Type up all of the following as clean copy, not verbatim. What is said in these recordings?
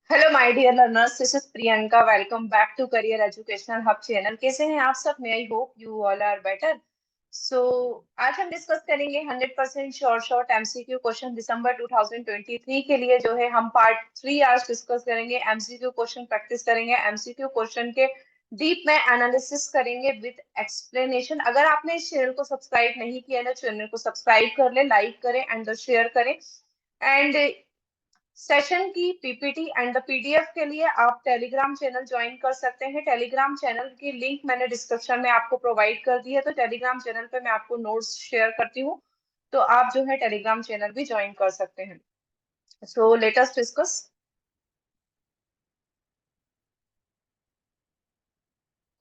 Hello my dear learners, this is Priyanka. Welcome back to career educational hub channel. कैसे हैं आप सब? मैं I hope you all are better. So आज हम डिस्कस करेंगे 100% शॉर्ट एमसीक्यू क्वेश्चन दिसंबर 2023 के लिए। जो है हम पार्ट 3 आज डिस्कस करेंगे। एमसीक्यू क्वेश्चन प्रैक्टिस करेंगे, एमसीक्यू क्वेश्चन के डीप में एनालिसिस करेंगे विद एक्सप्लेनेशन। अगर आपने इस चैनल को सब्सक्राइब नहीं किया है तो चैनल को सब्सक्राइब कर ले, लाइक करें एंड शेयर करें। एंड सेशन की पीपीटी एंड द पीडीएफ के लिए आप टेलीग्राम चैनल ज्वाइन कर सकते हैं। टेलीग्राम चैनल की लिंक मैंने डिस्क्रिप्शन में आपको प्रोवाइड कर दी है। तो टेलीग्राम चैनल पे मैं आपको नोट्स शेयर करती हूँ, तो आप जो है टेलीग्राम चैनल भी ज्वाइन कर सकते हैं। So let us discuss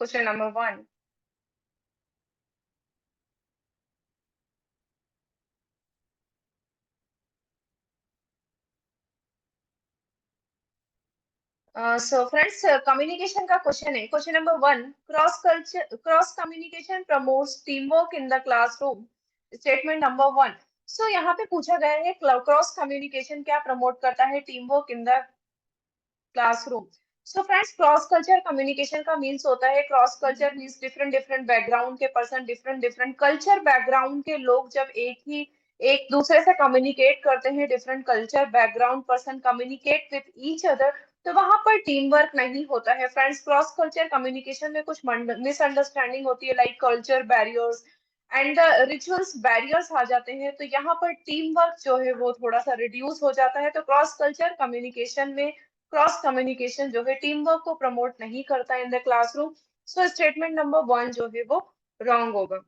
question number 1। So friends, communication का क्वेश्चन है। Question number 1, cross communication promotes team work in the classroom. Statement number 1। सो यहाँ पे पूछा गया है क्रॉस कम्युनिकेशन क्या प्रमोट करता है team work in the classroom. So friends, cross culture communication का मीन्स होता है, cross culture means different different background के person, different different culture background के लोग जब एक दूसरे से कम्युनिकेट करते हैं, different culture background person communicate with each other, तो वहां पर टीम वर्क नहीं होता है। फ्रेंड्स, क्रॉस कल्चर कम्युनिकेशन में कुछ मिसअंडरस्टैंडिंग होती है, like culture barriers and rituals barriers आ जाते हैं, तो यहाँ पर टीम वर्क जो है वो थोड़ा सा रिड्यूस हो जाता है। तो क्रॉस कल्चर कम्युनिकेशन में क्रॉस कम्युनिकेशन जो है टीम वर्क को प्रमोट नहीं करता इन the classroom. So statement number 1 जो है वो रॉन्ग होगा।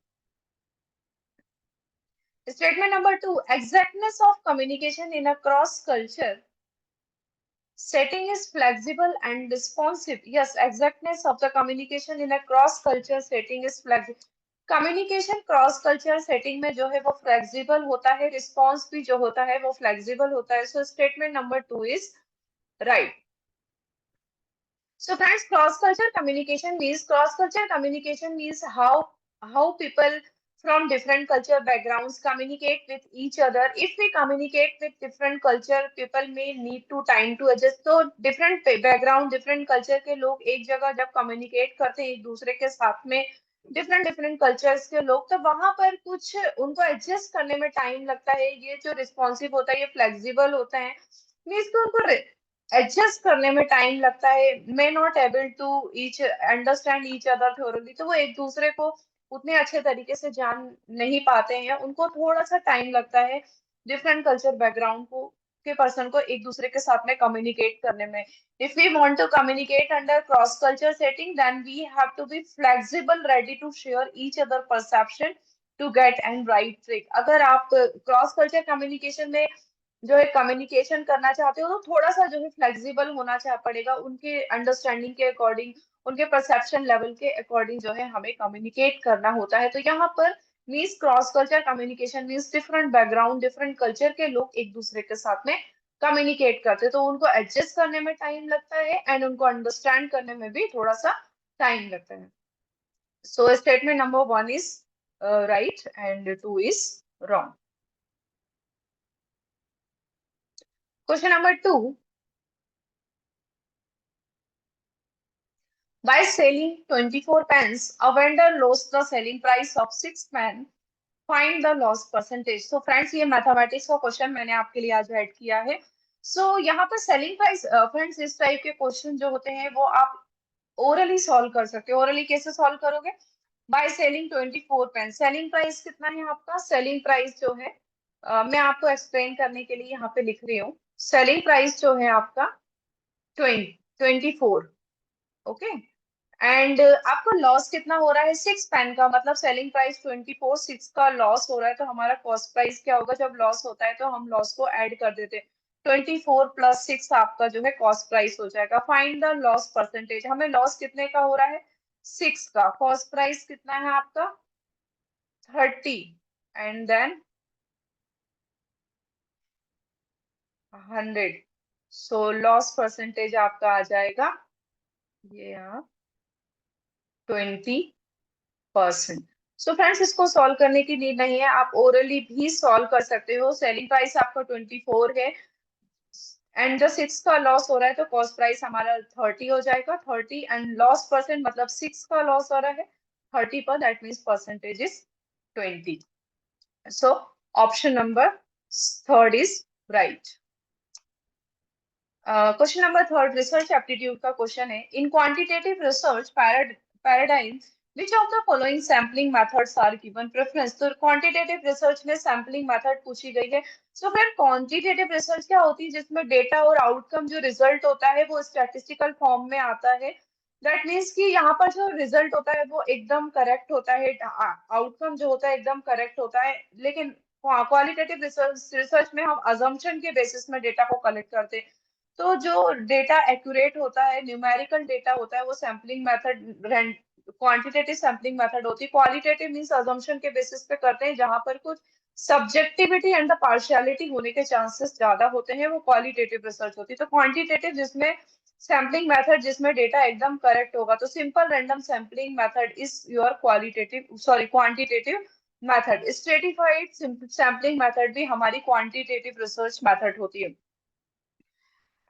Statement number 2, exactness of communication in a cross culture setting is flexible and responsive. Yes, exactness of the communication in a cross culture setting is flexible. Communication cross culture setting में जो है वो flexible होता है, response भी जो होता है वो फ्लेक्सिबल होता है। So statement number 2 is right. So friends, cross culture communication means how people from different culture backgrounds communicate with each other. If we communicate with different culture, people may need to time to adjust. तो different background, different culture के लोग एक जगह जब communicate करते हैं एक दूसरे के साथ में, different different cultures के लोग, तो वहां पर कुछ उनको adjust करने में time लगता है। ये जो responsive होता है ये flexible होता है, मीन्स कि उनको एडजस्ट करने में टाइम लगता है। May not able to each understand each other thoroughly, तो वो एक दूसरे को उतने अच्छे तरीके से जान नहीं पाते हैं, उनको थोड़ा सा टाइम लगता है डिफरेंट कल्चर बैकग्राउंड को के पर्सन को एक दूसरे के साथ में कम्युनिकेट करने में। If we want to communicate under cross culture setting, then we have to be flexible, ready to share each other perception to get and right trick. अगर आप क्रॉस कल्चर कम्युनिकेशन में जो है कम्युनिकेशन करना चाहते हो तो थोड़ा सा जो है फ्लेक्सिबल होना चाह पड़ेगा, उनके अंडरस्टैंडिंग के अकॉर्डिंग, उनके परसेप्शन लेवल के अकॉर्डिंग जो है हमें कम्युनिकेट करना होता है। तो यहाँ पर means cross culture communication means different background, different culture के लोग एक दूसरे के साथ में कम्युनिकेट करते हैं, तो उनको एडजस्ट करने में टाइम लगता है एंड उनको अंडरस्टैंड करने में भी थोड़ा सा टाइम लगता है। So statement number 1 is right and 2 is wrong. Question number 2, by selling 24 pence, a vendor lost the selling price of 6 pence. Find the loss percentage. So friends, ये मैथमेटिक्स का क्वेश्चन मैंने आपके लिए आज ऐड किया है। यहाँ पर सेलिंग प्राइस, फ्रेंड्स इस टाइप के क्वेश्चन जो होते हैं वो आप ओरली सॉल्व कर सकते हो। ओरली कैसे सॉल्व करोगे? By selling 24 pence, selling price कितना है आपका? सेलिंग प्राइस जो है मैं आपको एक्सप्लेन करने के लिए यहाँ पे लिख रही हूँ। सेलिंग प्राइस जो है आपका 24, ओके। एंड आपको लॉस कितना हो रहा है? 6 पेन का, मतलब सेलिंग प्राइस 24, 6 का लॉस हो रहा है, तो हमारा कॉस्ट प्राइस क्या होगा? जब लॉस होता है तो हम लॉस को ऐड कर देते हैं, 24 प्लस 6 आपका जो है कॉस्ट प्राइस हो जाएगा। फाइंड द लॉस परसेंटेज, हमें लॉस कितने का हो रहा है? 6 का। कॉस्ट प्राइस कितना है आपका? 30 and then 100। So loss percentage आपका आ जाएगा ये यहाँ 20%। सो फ्रेंड्स, इसको सॉल्व करने की नीड नहीं है, आप ओरली भी सॉल्व कर सकते हो। सेलिंग प्राइस आपका 24 है एंड जो 6 का लॉस हो रहा है तो कॉस्ट प्राइस हमारा 30 हो जाएगा, 30 एंड लॉस परसेंट मतलब 6 का लॉस हो रहा है 30 पर, that means percentage is 20. So option number third is right. Question number third, research aptitude का क्वेश्चन है. In quantitative research paradigm, which of the following sampling methods are given preference? तो quantitative research में sampling method पूछी गई है. So फिर quantitative research क्या होती है, जिसमें डेटा और आउटकम जो रिजल्ट होता है वो स्टैटिस्टिकल फॉर्म में आता है. दैट मीन्स कि यहाँ पर जो रिजल्ट होता है वो एकदम करेक्ट होता है, आउटकम जो होता है एकदम करेक्ट होता है. लेकिन क्वालिटेटिव रिसर्च में हम अजम्पशन के बेसिस में डेटा को कलेक्ट करते हैं. तो जो डेटा एक्यूरेट होता है, न्यूमेरिकल डेटा होता है, वो sampling method quantitative sampling method होती है. क्वालिटेटिव मींस अजम्पशन के बेसिस पे करते हैं, जहां पर कुछ सब्जेक्टिविटी एंड द पार्शियलिटी होने के चांसेस ज्यादा होते हैं, वो क्वालिटेटिव रिसर्च होती है. तो क्वांटिटेटिव जिसमें सैम्पलिंग मेथड जिसमें डेटा एकदम करेक्ट होगा, तो simple random sampling method is your qualitative sorry quantitative method. Stratified sampling method भी हमारी क्वांटिटेटिव रिसर्च मेथड होती है.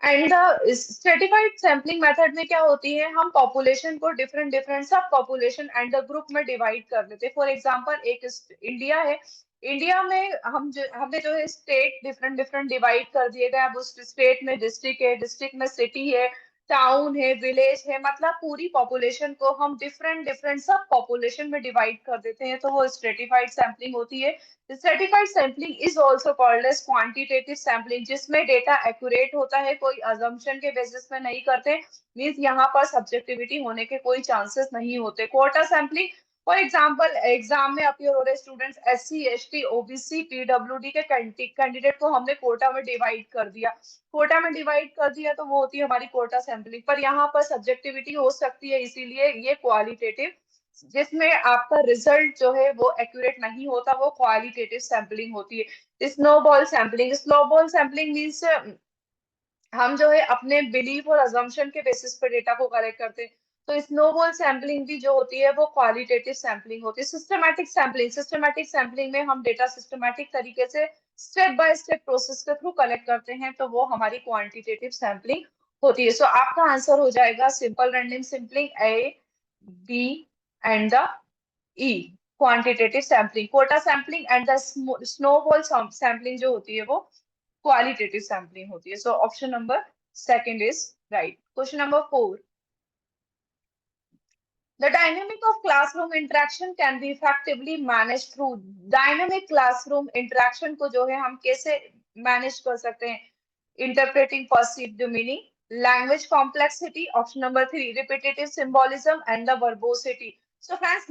एंड स्ट्रेटिफाइड सैम्पलिंग मेथड में क्या होती है, हम पॉपुलेशन को डिफरेंट डिफरेंट सब पॉपुलेशन एंड द ग्रुप में डिवाइड कर देते हैं. फॉर एग्जांपल एक इंडिया है, इंडिया में हमें जो है स्टेट डिफरेंट डिफरेंट डिवाइड कर दिए गए. अब उस स्टेट में डिस्ट्रिक्ट है, डिस्ट्रिक्ट में सिटी है, टाउन है, विलेज है, मतलब पूरी पॉपुलेशन को हम डिफरेंट डिफरेंट सब पॉपुलेशन में डिवाइड कर देते हैं, तो वो स्ट्रेटिफाइड सैम्पलिंग होती है. Stratified sampling is also called as quantitative sampling, जिसमें डेटा एक्यूरेट होता है, कोई assumption के बेसिस पे नहीं करते. मीन्स यहाँ पर सब्जेक्टिविटी होने के कोई चांसेस नहीं होते. Quota sampling, for example exam में अपीयर हो रहे students SC ST OBC PWD के कैंडिडेट को हमने कोटा में डिवाइड कर दिया. कोटा में डिवाइड कर दिया तो वो होती है हमारी कोटा सैम्पलिंग. पर यहाँ पर सब्जेक्टिविटी हो सकती है, इसीलिए ये क्वालिटेटिव, जिसमें आपका रिजल्ट जो है वो एक्यूरेट नहीं होता, वो क्वालिटेटिव सैम्पलिंग होती है. स्नो बॉल सैम्पलिंग मीन्स हम जो है अपने बिलीफ और अजम्पशन के बेसिस पे डेटा को कलेक्ट करते हैं. तो स्नोबॉल सैम्पलिंग भी जो होती है वो क्वालिटेटिव सैम्पलिंग होती है. सिस्टमैटिक सैम्पलिंग में हम डेटा सिस्टमैटिक तरीके से स्टेप बाय स्टेप प्रोसेस के थ्रू कलेक्ट करते हैं, तो वो हमारी क्वांटिटेटिव सैम्पलिंग होती है. सो आपका आंसर हो जाएगा simple random sampling, A B and the E. Quantitative sampling, quota sampling and the snowball sampling जो होती है वो qualitative sampling होती है. So option number second is right. Question number 4. The dynamic of classroom interaction can be effectively managed through dynamic classroom interaction को जो है हम कैसे मैनेज कर सकते हैं? Interpreting perceived meaning, language complexity, option number 3, repetitive symbolism and the verbosity. So friends,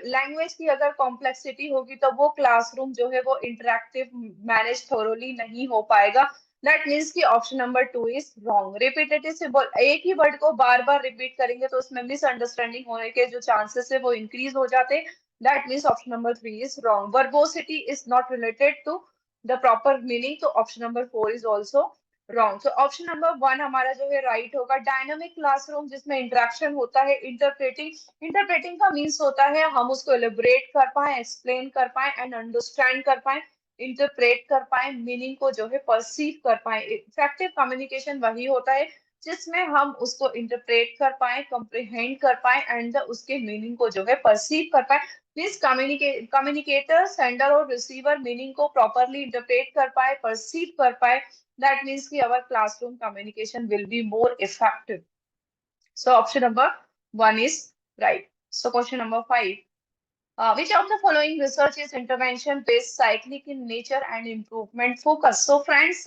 language की अगर complexity होगी तो वो classroom जो है वो interactive manage thoroughly नहीं हो पाएगा. That means कि option number 2 is wrong. Repetitive symbol, एक ही वर्ड को बार बार रिपीट करेंगे तो उसमें मिसअंडरस्टैंडिंग होने के जो चांसेस है वो इंक्रीज हो जाते हैं. That means option number 3 is wrong. Verbosity is not related to the proper meaning, तो option number 4 is also wrong. So option number 1 हमारा जो है right होगा. डायनामिक क्लासरूम जिसमें इंटरेक्शन होता है. इंटरप्रेटिंग का मीन्स होता है हम उसको एलिब्रेट कर पाए, एक्सप्लेन कर पाए एंड अंडरस्टैंड कर पाए, इंटरप्रेट कर पाए, मीनिंग को जो है परसीव कर पाए. इफेक्टिव कम्युनिकेशन वही होता है जिसमें हम उसको इंटरप्रेट कर पाए, कंप्रिहेंड कर पाए एंड उसके मीनिंग को जो है परसीव कर पाए. प्लीज कम्युनिकेटर सेंडर और रिसीवर मीनिंग को प्रॉपरली इंटरप्रेट कर पाए, परसीव कर पाए. दैट मीन्स कि our classroom communication will be more effective. So option number 1 is right. So question number 5. Which of the following research is intervention based cyclic in nature and improvement focus? So friends,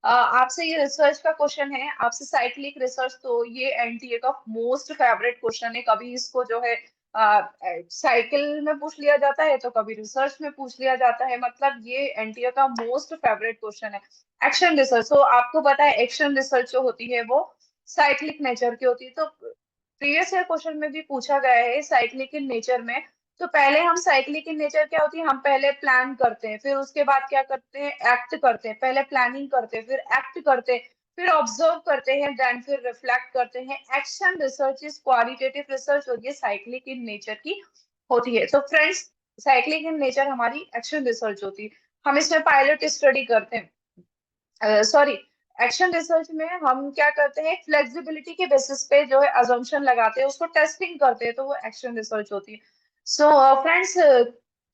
आपसे ये research का question है. आपसे cyclic research, तो ये NTA का most favourite question है. कभी इसको जो है साइकिल में पूछ लिया जाता है तो कभी रिसर्च में पूछ लिया जाता है. मतलब ये एनटीए का मोस्ट फेवरेट क्वेश्चन है. एक्शन रिसर्च, तो आपको पता है एक्शन रिसर्च जो होती है वो साइक्लिक नेचर की होती है. तो प्रीवियस ईयर क्वेश्चन में भी पूछा गया है साइक्लिक इन नेचर में. तो पहले हम साइक्लिक इन नेचर क्या होती है, हम पहले प्लान करते हैं, फिर उसके बाद क्या करते हैं, एक्ट करते हैं. पहले प्लानिंग करते हैं, फिर एक्ट करते हैं, फिर ऑब्जर्व करते हैं, देन फिर रिफ्लेक्ट करते हैं. Action research is qualitative research और ये साइक्लिक इन नेचर की होती है. तो फ्रेंड्स, साइक्लिक इन नेचर हमारी एक्शन रिसर्च होती है. हम इसमें पायलट स्टडी करते हैं, सॉरी एक्शन रिसर्च में हम क्या करते हैं, फ्लेक्सिबिलिटी के बेसिस पे जो है अजम्पशन लगाते हैं, उसको टेस्टिंग करते हैं, तो वो एक्शन रिसर्च होती है। So friends,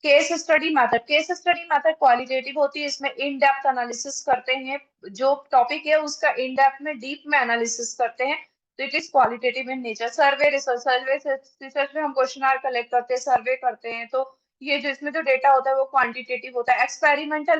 case study method qualitative होती है, इसमें इन डेप्थ एनालिसिस करते हैं, जो टॉपिक है उसका इन डेप्थ में डीप में एनालिसिस करते हैं, तो it is qualitative in nature. Survey research में हम क्वेश्चन कलेक्ट करते हैं, सर्वे करते हैं, तो ये जो इसमें जो डेटा होता है वो क्वांटिटेटिव होता है। एक्सपेरिमेंटल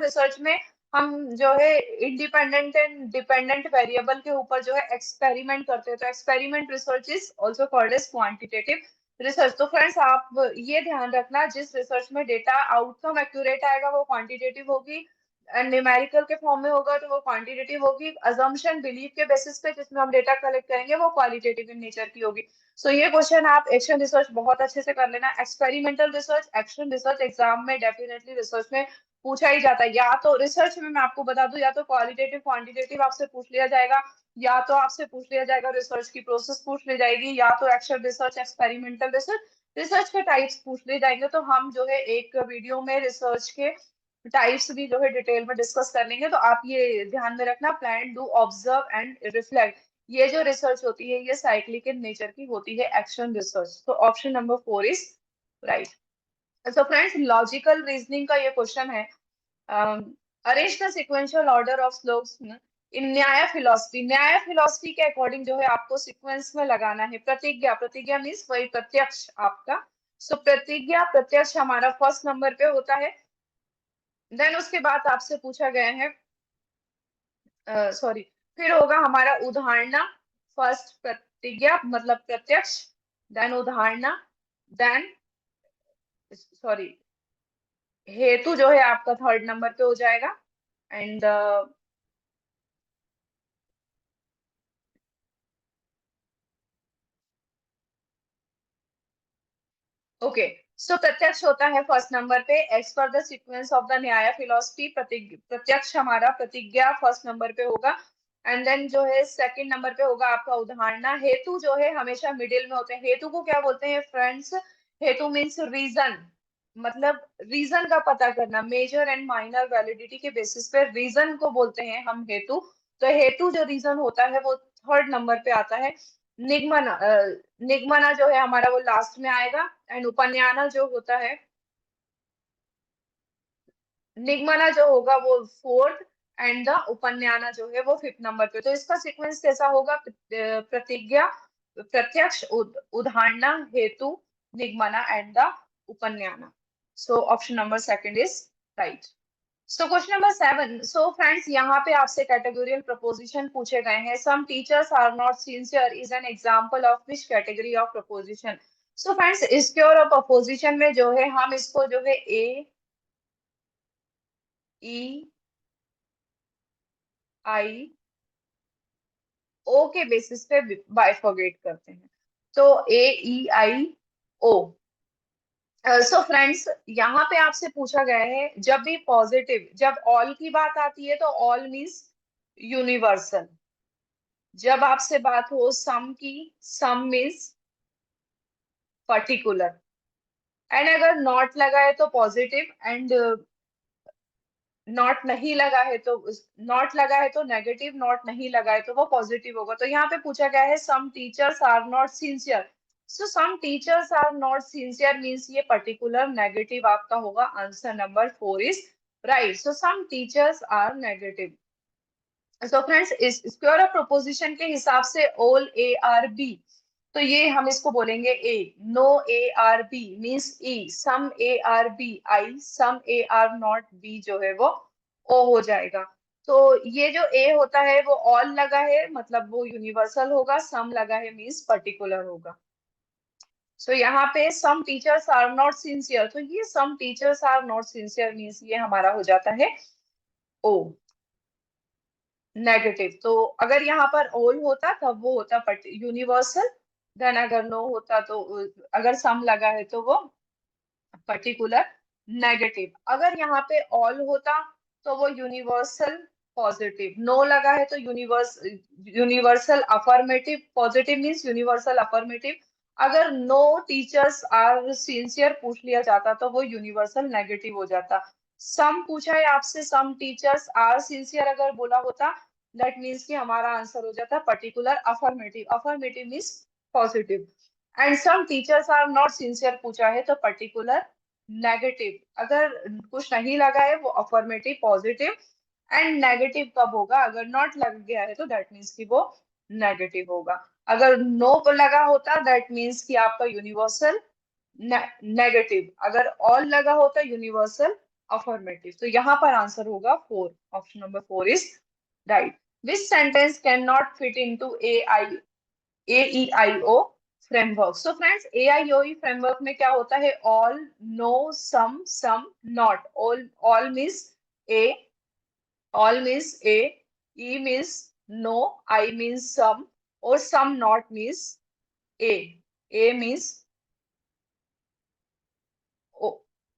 रिसर्च में हम जो है इंडिपेंडेंट एंड डिपेंडेंट वेरिएबल के ऊपर जो है एक्सपेरिमेंट करते हैं, तो experiment research is also called as quantitative research. तो फ्रेंड्स, आप ये ध्यान रखना, जिस रिसर्च में डेटा आउटकम एक्यूरेट आएगा वो क्वांटिटेटिव होगी, न्यूमेरिकल के फॉर्म में होगा तो वो क्वांटिटेटिव होगी, अजम्पशन बिलीफ के बेसिस पे जिसमें हम डेटा कलेक्ट करेंगे वो क्वालिटेटिव इन नेचर की होगी। सो ये क्वेश्चन आप एक्शन रिसर्च बहुत अच्छे से कर लेना। Experimental research, action research exam में डेफिनेटली रिसर्च में पूछा ही जाता है। या तो रिसर्च में मैं आपको बता दूं, या तो क्वालिटेटिव क्वांटिटेटिव आपसे पूछ लिया जाएगा, या तो आपसे पूछ लिया जाएगा रिसर्च की प्रोसेस पूछ ली जाएगी, या तो action research, experimental research, research के टाइप्स पूछ लिए जाएंगे। तो हम जो है एक वीडियो में रिसर्च के टाइप्स भी जो है डिटेल में डिस्कस कर लेंगे। तो आप ये ध्यान में रखना, plan, do, observe and reflect, ये जो रिसर्च होती है ये साइक्लिक इन नेचर की होती है, एक्शन रिसर्च। तो ऑप्शन नंबर 4 इज राइट। तो फ्रेंड्स, लॉजिकल रीजनिंग का ये क्वेश्चन है। Arrange the sequential order of slopes in Nyaya philosophy. न्याय फिलोसफी के अकॉर्डिंग जो है आपको सीक्वेंस में लगाना है। प्रतिज्ञा, प्रतिज्ञा मीन्स वही प्रत्यक्ष आपका। सो प्रतिज्ञा, प्रत्यक्ष हमारा फर्स्ट नंबर पे होता है। देन उसके बाद आपसे पूछा गया है, सॉरी, फिर होगा हमारा उदाहरणा। फर्स्ट प्रतिज्ञा मतलब प्रत्यक्ष, देन उदाहरणा, देन सॉरी हेतु जो है आपका थर्ड नंबर पे हो जाएगा। एंड ओके, सो प्रत्यक्ष होता है फर्स्ट नंबर पे। As per the sequence of the Nyaya philosophy, प्रत्यक्ष हमारा प्रतिज्ञा फर्स्ट नंबर पे होगा। एंड देन जो है सेकंड नंबर पे होगा आपका उदाहरणा। हेतु जो है हमेशा मिडिल में होते हैं। हेतु को क्या बोलते हैं फ्रेंड्स? हेतु मीन्स रीजन, मतलब रीजन का पता करना, मेजर एंड माइनर वैलिडिटी के बेसिस पे रीजन को बोलते हैं हम हेतु। तो हेतु जो रीजन होता है वो थर्ड नंबर पे आता है। निगमन, निगमना जो है हमारा वो लास्ट में आएगा। एंड उपन्याना जो होता है, निगमना जो होगा वो फोर्थ, एंड द उपन्याना जो है वो फिफ्थ नंबर पे। तो इसका सीक्वेंस कैसा होगा? प्रतिज्ञा, प्रत्यक्ष, उदाहरणा, हेतु, निगमना एंड द उपन्याना। So option number second is right. So question number 7। So friends, यहाँ पे आपसे कैटेगोरियल प्रपोजिशन पूछे गए हैं। Some teachers are not sincere is an example of which category of proposition? So friends, इसके और प्रपोजिशन में जो है हम इसको जो है ए, ई, आई, ओ के बेसिस पे बाइफर्गेट करते हैं। तो ए, ई, आई, ओ। सो फ्रेंड्स, यहाँ पे आपसे पूछा गया है, जब भी पॉजिटिव, जब ऑल की बात आती है तो ऑल मीन्स यूनिवर्सल। जब आपसे बात हो सम की, सम मीन्स पर्टिकुलर। एंड अगर नॉट लगा है तो पॉजिटिव, एंड नॉट नहीं लगा है तो, नॉट लगा है तो नेगेटिव, नॉट नहीं लगा है तो वो पॉजिटिव होगा। तो यहाँ पे पूछा गया है some teachers are not sincere. So some teachers are not sincere means ये पर्टिकुलर नेगेटिव आपका होगा। Answer number 4 is right. So some teachers are negative. So friends, इस स्क्वायर ऑफ प्रोपोजिशन के हिसाब से ऑल ए आर बी, तो ये हम इसको बोलेंगे A. No A are B means E, some A are B I, some A are not B जो है वो ओ हो जाएगा। तो ये जो ए होता है वो ऑल लगा है मतलब वो यूनिवर्सल होगा, सम लगा है मीन्स पर्टिकुलर होगा। सो यहाँ पे some teachers are not sincere, तो ये some teachers are not sincere means ये हमारा हो जाता है ओ, नेगेटिव। तो अगर यहाँ पर ऑल होता तब वो होता यूनिवर्सल। देन अगर नो होता तो, अगर सम लगा है तो वो पर्टिकुलर, नेगेटिव। अगर यहाँ पे ऑल होता तो वो यूनिवर्सल पॉजिटिव। नो लगा है तो universal affirmative, positive means universal affirmative. अगर नो टीचर्स आर सिंसियर पूछ लिया जाता तो वो यूनिवर्सल नेगेटिव हो जाता। सम पूछा है आपसे, सम टीचर्स आर सिंसियर अगर बोला होता, दैट मीन्स कि हमारा आंसर हो जाता particular affirmative, affirmative means positive. And some teachers are not sincere पूछा है तो पर्टिकुलर नेगेटिव। अगर कुछ नहीं लगा है वो अफर्मेटिव पॉजिटिव, एंड नेगेटिव कब होगा, अगर नॉट लग गया है तो दैट मीन्स कि वो नेगेटिव होगा। अगर नो लगा होता दैट मीन्स कि आपका यूनिवर्सल नेगेटिव, अगर ऑल लगा होता यूनिवर्सल अफर्मेटिव। तो यहाँ पर आंसर होगा 4, option number 4 is right. Which sentence can not fit into AEIO framework? So friends AIOE framework में क्या होता है, all, no, some not. All means A, all means A, E means no, I means some, और some not means A. A means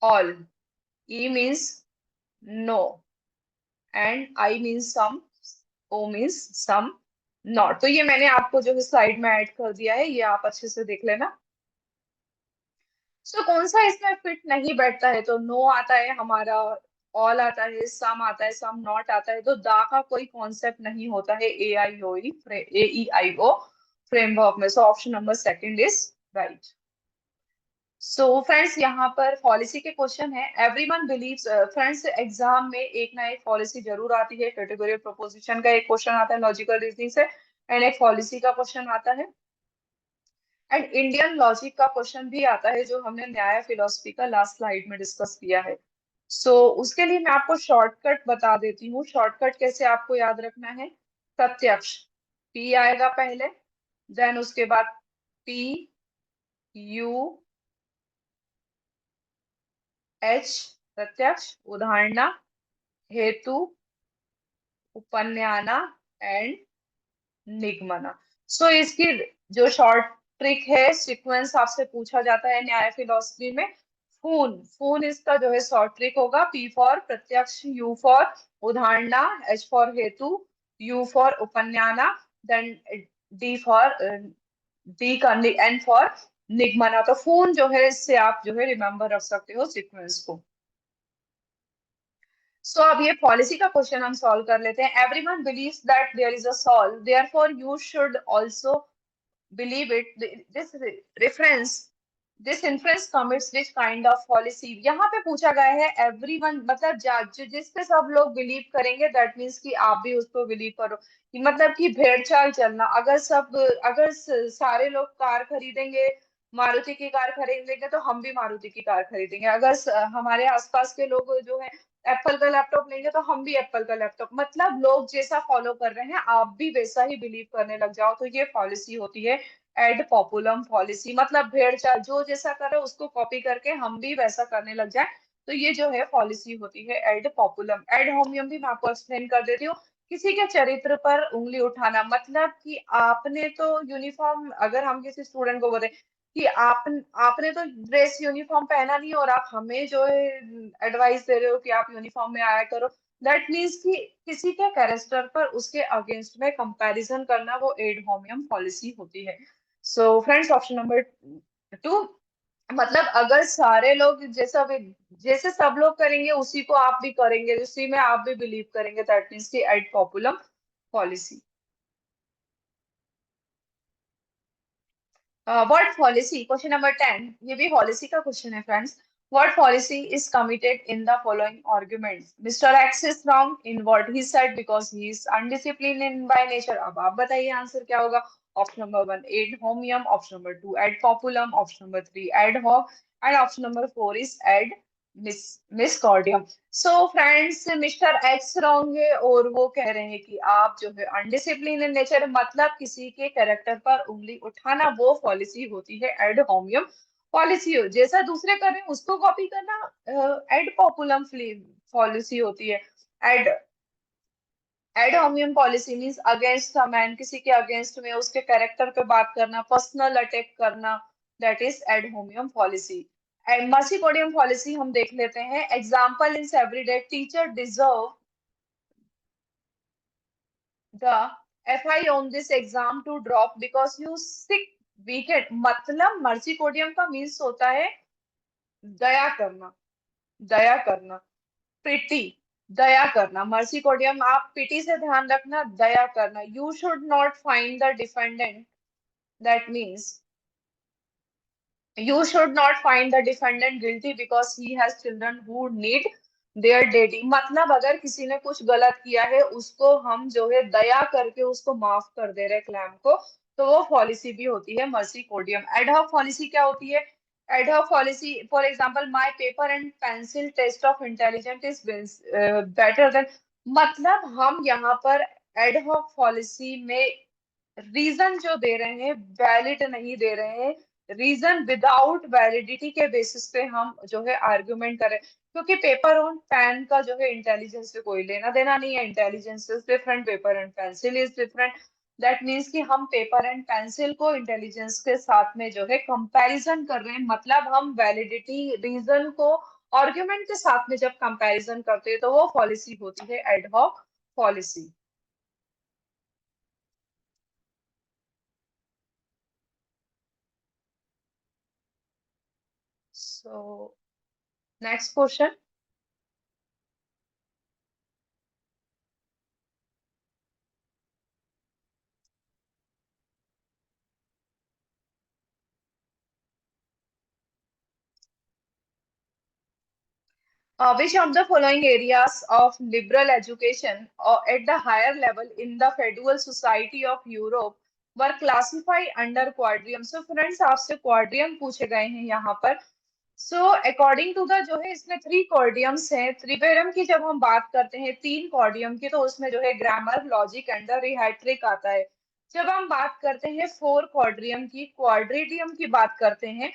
all, E means no, and I means some, O means some not। तो ये मैंने आपको जो slide में add कर दिया है, ये आप अच्छे से देख लेना। सो कौन सा इसमें फिट नहीं बैठता है, तो नो आता है हमारा, ऑल आता है, सम आता है, सम नॉट आता है, तो दा का कोई कॉन्सेप्ट नहीं होता है AEIO फ्रेमवर्क में। सो option number second is right. So friends यहाँ पर पॉलिसी के क्वेश्चन है। एवरीवन बिलीव्स, फ्रेंड्स एग्जाम में एक ना एक पॉलिसी जरूर आती है। कैटेगरी प्रोपोजिशन का एक क्वेश्चन आता है लॉजिकल रीजनिंग से, एंड एक पॉलिसी का क्वेश्चन आता है, एंड इंडियन लॉजिक का क्वेश्चन भी आता है जो हमने न्याय फिलोसफी का लास्ट स्लाइड में डिस्कस किया है। सो उसके लिए मैं आपको शॉर्टकट बता देती हूँ। शॉर्टकट कैसे आपको याद रखना है, प्रत्यक्ष, पी आएगा पहले, देन उसके बाद PUH प्रत्यक्ष, उदाहरणा, हेतु, उपन्याना, एंड निगमना। सो इसकी जो शॉर्ट ट्रिक है, सीक्वेंस आपसे पूछा जाता है न्याय फिलोसफी में, फून, फून इसका जो है शॉर्ट ट्रिक होगा। P फॉर प्रत्यक्ष, U फॉर उदाहरणा, H फॉर हेतु, U फॉर उपन्याना, देन D फॉर डी का N फॉर निगमना। तो फून जो है इससे आप जो है रिमेम्बर रख सकते हो सीक्वेंस को। सो अब ये पॉलिसी का क्वेश्चन हम सॉल्व कर लेते हैं। Everyone believes that there is a soul, therefore you should also believe it. This reference, this influence commits which kind of policy. यहाँ पे पूछा गया है एवरीवन, मतलब जिस पे सब लोग बिलीव करेंगे दैट मीन्स कि आप भी उसको बिलीव करो, कि मतलब कि भेड़ चाल चलना। अगर सारे लोग कार खरीदेंगे, मारुति की कार खरीदेंगे, तो हम भी मारुति की कार खरीदेंगे। अगर हमारे आसपास के लोग जो है एप्पल का लैपटॉप लेंगे, तो हम भी एप्पल का लैपटॉप, मतलब लोग जैसा फॉलो कर रहे हैं आप भी वैसा ही बिलीव करने लग जाओ, तो ये पॉलिसी होती है एड पॉपुलम पॉलिसी। मतलब भेड़ चाल, जो जैसा करे उसको कॉपी करके हम भी वैसा करने लग जाए, तो ये जो है पॉलिसी होती है एड पॉपुलम। एड होमियम भी मैं आपको एक्सप्लेन कर देती हूँ। किसी के चरित्र पर उंगली उठाना, मतलब कि आपने तो यूनिफॉर्म, अगर हम किसी स्टूडेंट को बोले कि आपने तो ड्रेस यूनिफॉर्म पहना नहीं और आप हमें जो है एडवाइस दे रहे हो कि आप यूनिफॉर्म में आया करो, दैट मीन्स कि किसी के कैरेक्टर पर उसके अगेंस्ट में कंपैरिजन करना, वो एड होमियम पॉलिसी होती है। सो फ्रेंड्स ऑप्शन नंबर 2, मतलब अगर सारे लोग जैसे सब लोग करेंगे उसी को आप भी करेंगे, उसी में आप भी बिलीव करेंगे, दैट मीन्स की ad populum fallacy. What fallacy, question number 10, ये भी पॉलिसी का क्वेश्चन है friends. What fallacy is committed in the following arguments? Mister X is wrong in what he said because he is undisciplined in by nature. अब आप बताइए answer क्या होगा। Option number 1 ad hominem, option number 2 ad populum, option number 3 ad hoc, and option number 4 is ad mis misericordiam. So friends mister X wrong है और वो कह रहे हैं कि आप जो है अनडिसिप्लिन इन नेचर, मतलब किसी के कैरेक्टर पर उंगली उठाना, वो पॉलिसी होती है एड होमियम पॉलिसी। हो जैसा दूसरे कर रहे हैं उसको कॉपी करना एड पॉपुलम पॉलिसी होती है। Ad ad hominem fallacy means against a man, किसी के अगेंस्ट में उसके कैरेक्टर पे बात करना, पर्सनल अटैक करना, that is ad hominem fallacy. And misericordiam fallacy हम देख लेते हैं। Example in everyday, teacher deserve the FI on this exam to drop because you sick weekend। मतलब मर्सी कोडियम का मीन्स होता है दया करना, दया करना। पिटी, दया करना, मर्सी कोडियम आप पिटी से ध्यान रखना, दया करना। You should not find the defendant, that means you should not find the defendant guilty because he has children who need their daddy। मतलब अगर किसी ने कुछ गलत किया है उसको हम जो है दया करके उसको माफ कर दे रहे क्लैम को, तो वो पॉलिसी भी होती है मर्सी कोडियम। एडहॉक पॉलिसी क्या होती है? Ad hoc policy, for example my paper and pencil test of intelligent is better than, मतलब हम यहाँ पर एडहॉक पॉलिसी में रीजन जो दे रहे हैं वैलिड नहीं दे रहे हैं, रीजन विदाउट वैलिडिटी के बेसिस पे हम जो है आर्गुमेंट करें, क्योंकि पेपर और पेन का जो है इंटेलिजेंस से कोई लेना देना नहीं है। Intelligence is different, paper and pencil is different. That means कि हम पेपर एंड पेंसिल को इंटेलिजेंस के साथ में जो है कंपैरिजन कर रहे हैं, मतलब हम वैलिडिटी रीजन को आर्गुमेंट के साथ में जब कंपैरिजन करते हैं तो वो पॉलिसी होती है ad hoc policy. So next question. Which of the following areas of liberal education or at the higher level in the Federal Society of Europe were classified under quadrium? So friends, आपसे quadrium पूछे गए हैं यहाँ पर। So according to the जो है इसमें three कॉर्डियम्स हैं। त्रिवेरम की जब हम बात करते हैं तीन कॉर्डियम की, तो उसमें जो है ग्रामर, लॉजिक एंड द रिहेट्रिक आता है। जब हम बात करते हैं फोर कॉर्डियम की, क्वाड्रिडियम की बात करते हैं,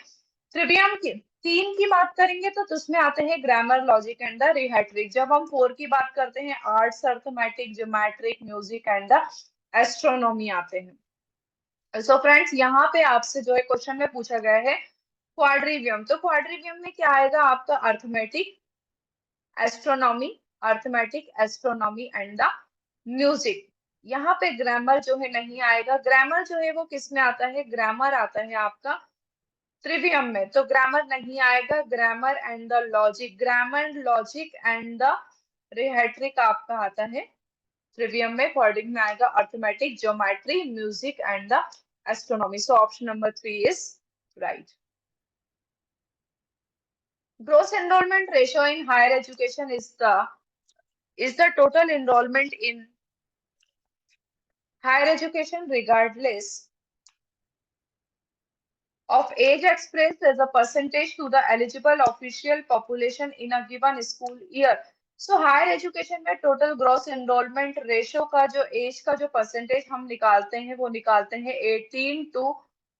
त्रिवियम की तीन की बात करेंगे तो उसमें आते हैं ग्रामर, लॉजिक एंड द रिहेट्रिक। जब हम फोर की बात करते हैं arts, arithmetic, geometric, music and the astronomy आते हैं। सो फ्रेंड्स, यहाँ पे आपसे जो है क्वेश्चन में पूछा गया है क्वाड्रिवियम, तो क्वाड्रिवियम में क्या आएगा आपका? Arithmetic, astronomy, arithmetic, astronomy and the music. यहाँ पे ग्रामर जो है नहीं आएगा। ग्रामर जो है वो किस में आता है? ग्रामर आता है आपका त्रिवियम में, तो ग्रामर नहीं आएगा। Grammar and the logic, grammar, logic and the rhetoric आपका आता है त्रिवियम में। कोऑर्डिनेट में आएगा arithmetic, geometry, music and the astronomy. So option number 3 is right. Gross enrollment ratio in higher education is the total enrollment in higher education regardless of age expressed as a percentage to the eligible official population in a given school year। So higher education में total gross enrollment ratio का जो age का जो percentage हम निकालते हैं वो निकालते हैं 18 to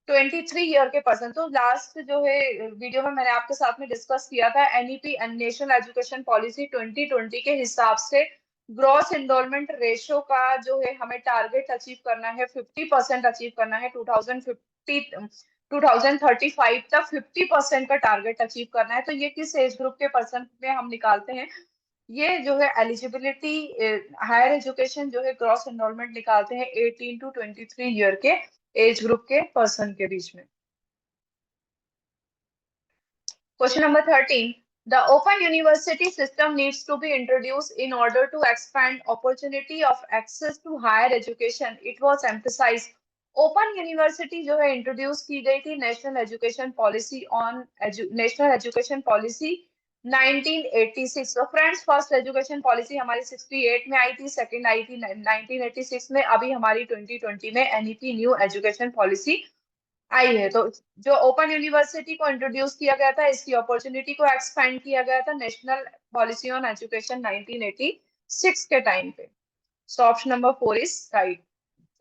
23 ईयर के पर्सन। तो लास्ट जो है वीडियो में मैंने आपके साथ में डिस्कस किया था एनईपी, नेशनल एजुकेशन पॉलिसी 2020 के हिसाब से ग्रॉस एनरोलमेंट रेशियो का जो है हमें टारगेट अचीव करना है, 50% अचीव करना है 2035 तक 50% का टारगेट अचीव करना है। तो ये किस एज ग्रुप के पर्सन में हम निकालते हैं? ये जो है एलिजिबिलिटी हायर एजुकेशन जो है ग्रॉस एनरोलमेंट निकालते हैं 18 to 23 ईयर के एज ग्रुप के पर्सन के बीच में। Question number 13. The open university system needs to be introduced in order to expand opportunity of access to higher education. It was emphasized. Open university जो है introduce की गई थी national education policy on national education policy 1986। तो friends, first education policy हमारी 68 में आई थी, second आई थी 1986 में, अभी हमारी 2020 में एनईपी न्यू एजुकेशन पॉलिसी आई है। तो जो ओपन यूनिवर्सिटी को इंट्रोड्यूस किया गया था, इसकी अपॉर्चुनिटी को एक्सपेंड किया गया था नेशनल पॉलिसी ऑन एजुकेशन 1986 के टाइम पे। सो option number 4 is right.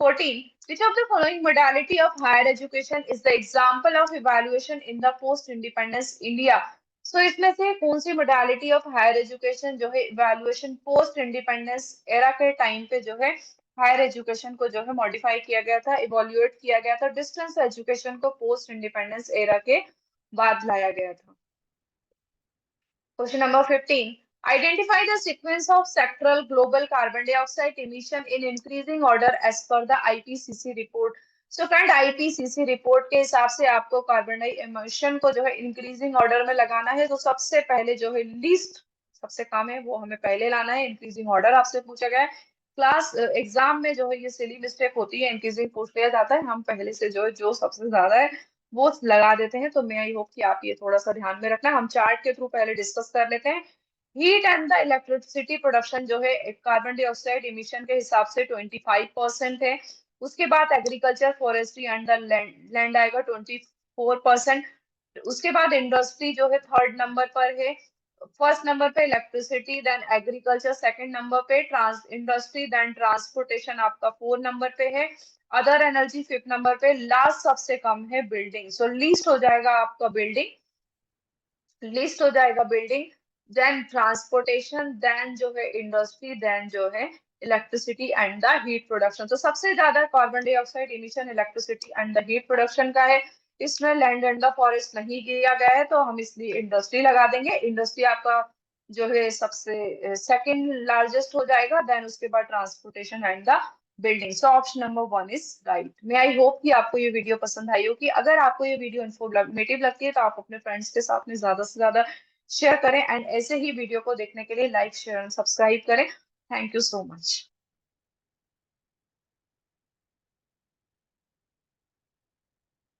14. Which of the following modality of higher education is the example of evaluation in the post-independence India? So इसमें से कौन सी modality of higher education जो है evaluation post independence era के time पे जो है higher education को जो है मॉडिफाई किया गया था, इवोल्यूएट किया गया था, डिस्टेंस एजुकेशन को पोस्ट इंडिपेंडेंस एरा के बाद लाया गया था। Question number 15. Identify the sequence of sectoral global carbon dioxide emission in increasing order as per the IPCC report. So friend, IPCC report के हिसाब से आपको कार्बन डाई एमिशन को जो है इंक्रीजिंग ऑर्डर में लगाना है। तो सबसे पहले जो है लीस्ट, सबसे कम है वो हमें पहले लाना है। इंक्रीजिंग ऑर्डर आपसे पूछा गया है। क्लास एग्जाम में जो है ये सिली मिस्टेक होती है, इंक्रीजिंग पूछ लिया जाता है, हम पहले से जो है जो सबसे ज्यादा है वो लगा देते हैं। तो मैं आई होप कि आप ये थोड़ा सा ध्यान में रखना। हम चार्ट के थ्रू पहले डिस्कस कर लेते हैं। Heat and the electricity production जो है कार्बन डाइऑक्साइड इमिशन के हिसाब से 25% है। उसके बाद agriculture forestry and the land आएगा 24%। उसके बाद इंडस्ट्री जो है थर्ड नंबर पर है। फर्स्ट नंबर पे electricity, then agriculture second number पे, ट्रांस इंडस्ट्री, देन ट्रांसपोर्टेशन आपका फोर्थ नंबर पे है। अदर एनर्जी फिफ्थ नंबर पे। लास्ट सबसे कम है बिल्डिंग। सो लीस्ट हो जाएगा आपका बिल्डिंग, लिस्ट हो जाएगा बिल्डिंग, देन ट्रांसपोर्टेशन, देन जो है इंडस्ट्री, देन जो है electricity and the heat production. तो सबसे ज्यादा carbon dioxide emission electricity and the heat production का है। इसमें लैंड एंड द फॉरेस्ट नहीं दिया गया है तो हम इसलिए इंडस्ट्री लगा देंगे। इंडस्ट्री आपका जो है सबसे सेकंड लार्जेस्ट हो जाएगा, देन उसके बाद transportation and the building. So option number one is right. मैं आई होप कि आपको ये वीडियो पसंद आई होगी। अगर आपको ये वीडियो इन्फॉर्मेटिव लगती है तो आप अपने फ्रेंड्स के साथ में ज्यादा से ज्यादा शेयर करें, एंड ऐसे ही वीडियो को देखने के लिए लाइक शेयर एंड सब्सक्राइब करें। Thank you so much.